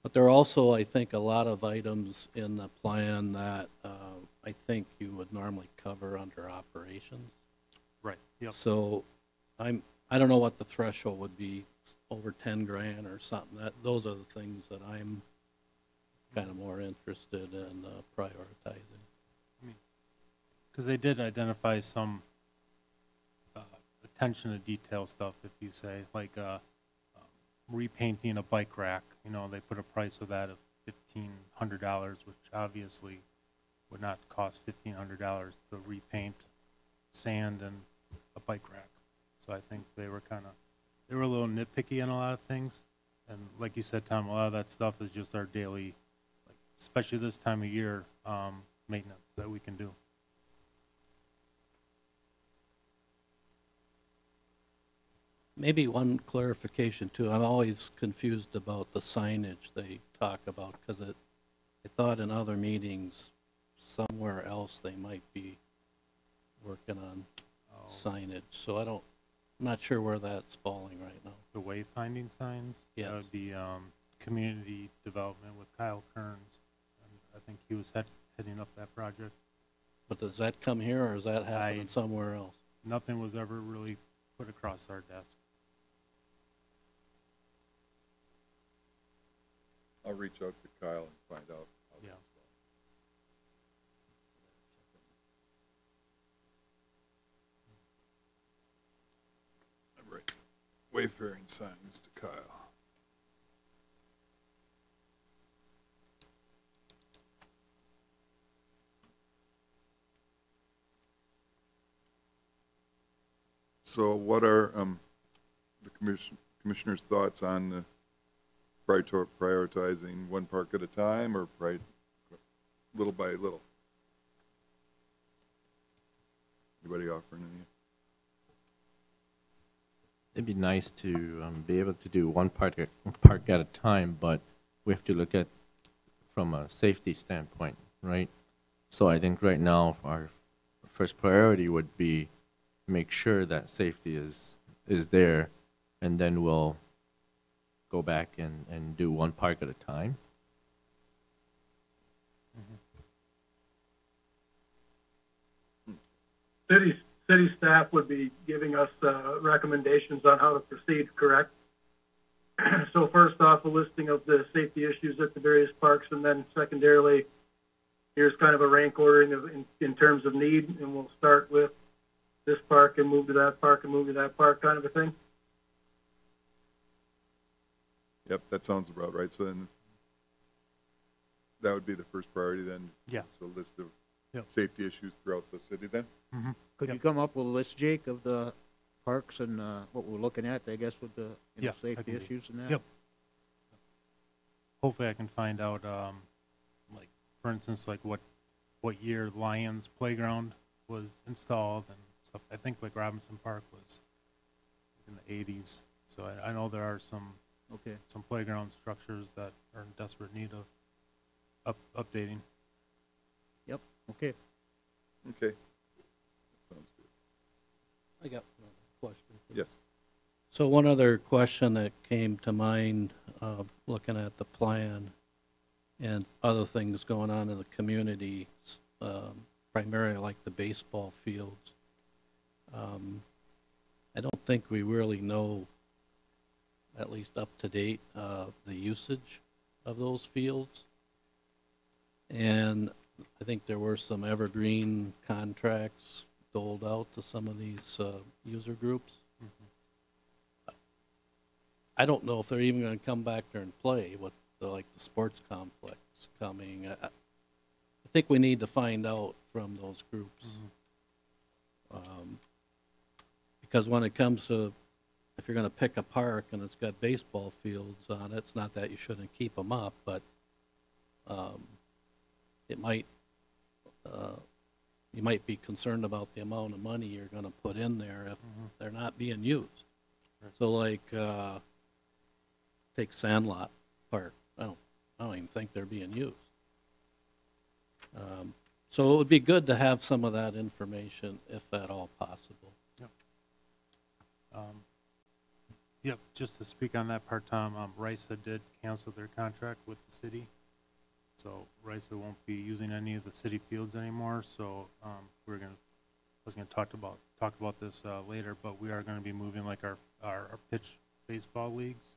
But there are also, I think, a lot of items in the plan that I think you would normally cover under operations. Right, yep. So I don't know what the threshold would be, over 10 grand or something. Those are the things that I'm kind of more interested in prioritizing. Because they did identify some attention to detail stuff, if you say, like repainting a bike rack. They put a price of that of $1,500, which obviously would not cost $1,500 to repaint sand and a bike rack. So I think they were a little nitpicky on a lot of things. And like you said, Tom, a lot of that stuff is just our daily, especially this time of year, maintenance that we can do. Maybe one clarification too. I'm always confused about the signage they talk about, because I thought in other meetings, somewhere else they might be working on signage. So I'm not sure where that's falling right now. The wayfinding signs? Yes. That would be, community development with Kyle Kearns. And I think he was heading up that project. But does that come here, or is that happening I- somewhere else? Nothing was ever really put across our desk. I'll reach out to Kyle and find out. how Yeah. that's going. All right. Wayfaring signs to Kyle. So what are the commissioner's thoughts on prioritizing one park at a time, or little by little? Anybody offering any? It'd be nice to be able to do one park at a time, but we have to look at from a safety standpoint, right? So I think right now our first priority would be make sure that safety is there, and then we'll go back and do one park at a time. City staff would be giving us recommendations on how to proceed, correct? So first off, a listing of the safety issues at the various parks, and then secondarily, here's kind of a rank ordering of in terms of need, and we'll start with this park and move to that park and move to that park, kind of a thing. Yep, that sounds about right. So then that would be the first priority then? Yeah. So a list of Yep. safety issues throughout the city then? Could Yep. you come up with a list, Jake, of the parks and, what we're looking at, I guess, with the, Yeah, I safety can do. issues and that? Yep. Hopefully I can find out, like, for instance, like what year Lions Playground was installed and stuff. I think like Robinson Park was in the 80s. So I know there are some Okay. playground structures that are in desperate need of updating. Yep, okay. Okay. That sounds good. I got another question. Yes. So one other question that came to mind, looking at the plan and other things going on in the community, primarily like the baseball fields. I don't think we really know, at least up to date, the usage of those fields. And I think there were some evergreen contracts doled out to some of these user groups. I don't know if they're even going to come back there and play with the sports complex coming. I think we need to find out from those groups. Because when it comes to, if you're going to pick a park and it's got baseball fields on it, it's not that you shouldn't keep them up, but it might, you might be concerned about the amount of money you're going to put in there if they're not being used. So like, take Sandlot Park. I don't even think they're being used. So it would be good to have some of that information, if at all possible. Yep, just to speak on that part, Tom, RISA did cancel their contract with the city. So RISA won't be using any of the city fields anymore, so I was gonna talk about this later, but we are gonna be moving like our pitch baseball leagues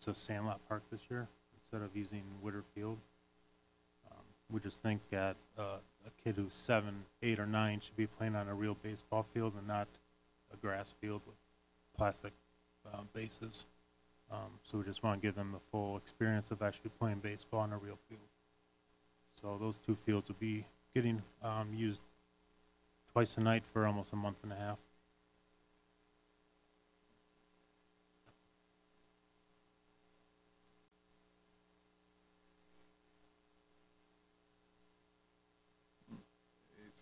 to Sandlot Park this year instead of using Witter Field. We just think that a kid who's 7, 8, or 9 should be playing on a real baseball field and not a grass field with plastic bases. So we just want to give them the full experience of actually playing baseball on a real field. So those 2 fields will be getting used twice a night for almost a month and a half.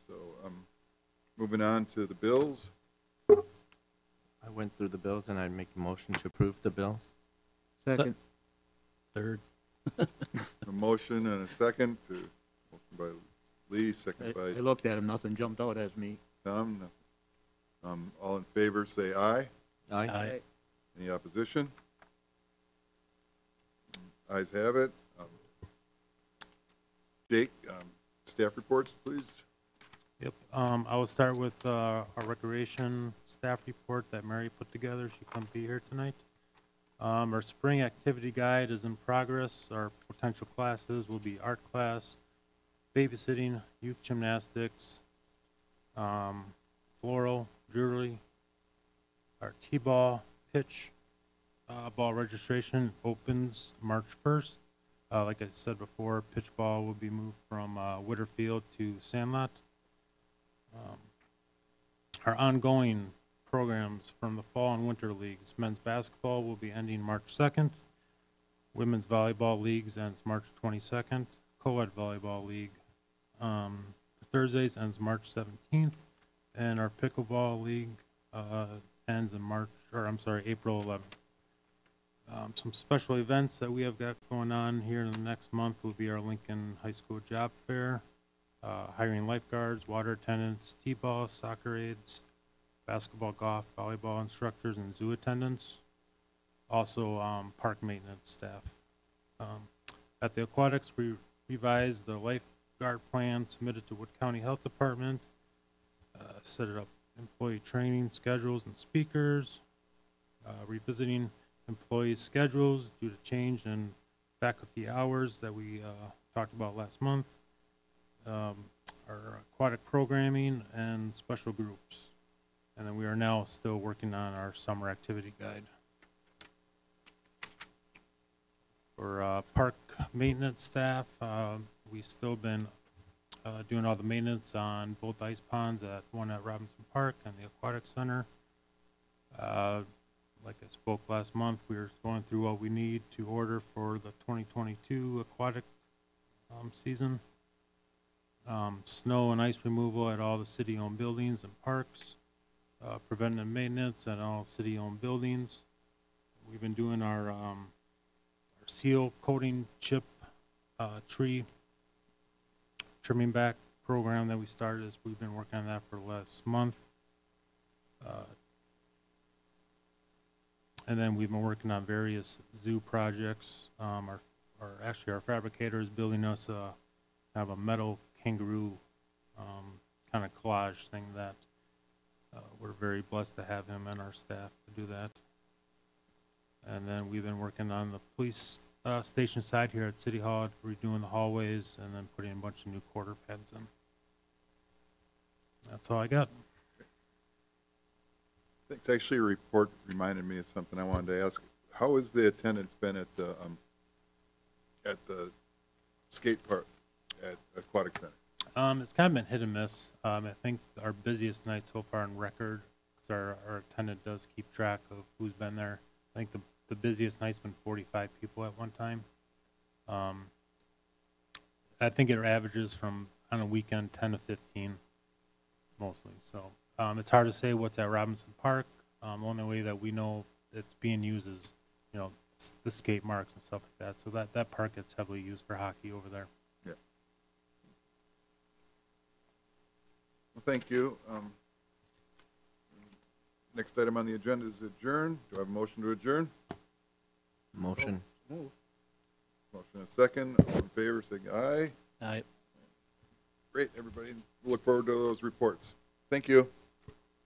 So, moving on to the bills. I went through the bills and I'd make a motion to approve the bills. Second. Third. A motion and a second to, motion by Lee, second I by looked at him, nothing jumped out as me. Tom. All in favor, say aye. Aye. Any opposition? Ayes have it. Jake, staff reports, please. Yep, I will start with, our recreation staff report that Mary put together. She couldn't be here tonight. Our spring activity guide is in progress. Our potential classes will be art class, babysitting, youth gymnastics, floral, jewelry, our T-ball pitch, ball registration opens March 1st. Like I said before, pitch ball will be moved from, Witterfield to Sandlot. Our ongoing programs from the fall and winter leagues. Men's basketball will be ending March 2nd. Women's volleyball leagues ends March 22nd. Co-ed volleyball league Thursdays ends March 17th. And our pickleball league ends in April 11th. Some special events that we have got going on here in the next month will be our Lincoln High School Job Fair, hiring lifeguards, water attendants, T-ball, soccer aides, basketball, golf, volleyball instructors, and zoo attendants. Also, park maintenance staff. At the Aquatics, we revised the lifeguard plan submitted to Wood County Health Department, set it up employee training schedules and speakers, revisiting employee schedules due to change in faculty hours that we talked about last month, our aquatic programming and special groups. And then we are now still working on our summer activity guide. For park maintenance staff, we've still been doing all the maintenance on both ice ponds, one at Robinson Park and the Aquatic Center. Like I spoke last month, we are going through what we need to order for the 2022 aquatic season. Snow and ice removal at all the city-owned buildings and parks. Preventive maintenance at all city-owned buildings. We've been doing our seal coating chip tree trimming back program that we started. We've been working on that for the last month. And then we've been working on various zoo projects. Our fabricator is building us kind of a metal kangaroo kind of collage thing that we're very blessed to have him and our staff to do that. And then we've been working on the police station side here at City Hall, redoing the hallways and then putting a bunch of new quarter pads in. That's all I got. Thanks. Actually, a report reminded me of something I wanted to ask. How has the attendance been at the skate park at Aquatic Center? It's kind of been hit and miss. I think our busiest night so far on record, because our attendant does keep track of who's been there. I think the busiest night's been 45 people at one time. I think it averages from, on a weekend, 10 to 15, mostly. So it's hard to say what's at Robinson Park. The only way that we know it's being used is, the skate marks and stuff like that. So that park gets heavily used for hockey over there. Yeah. Well, thank you. Next item on the agenda is adjourn. Do I have a motion to adjourn? Motion. Motion and a second. All in favor, say aye. Aye. Great, everybody. We'll look forward to those reports. Thank you.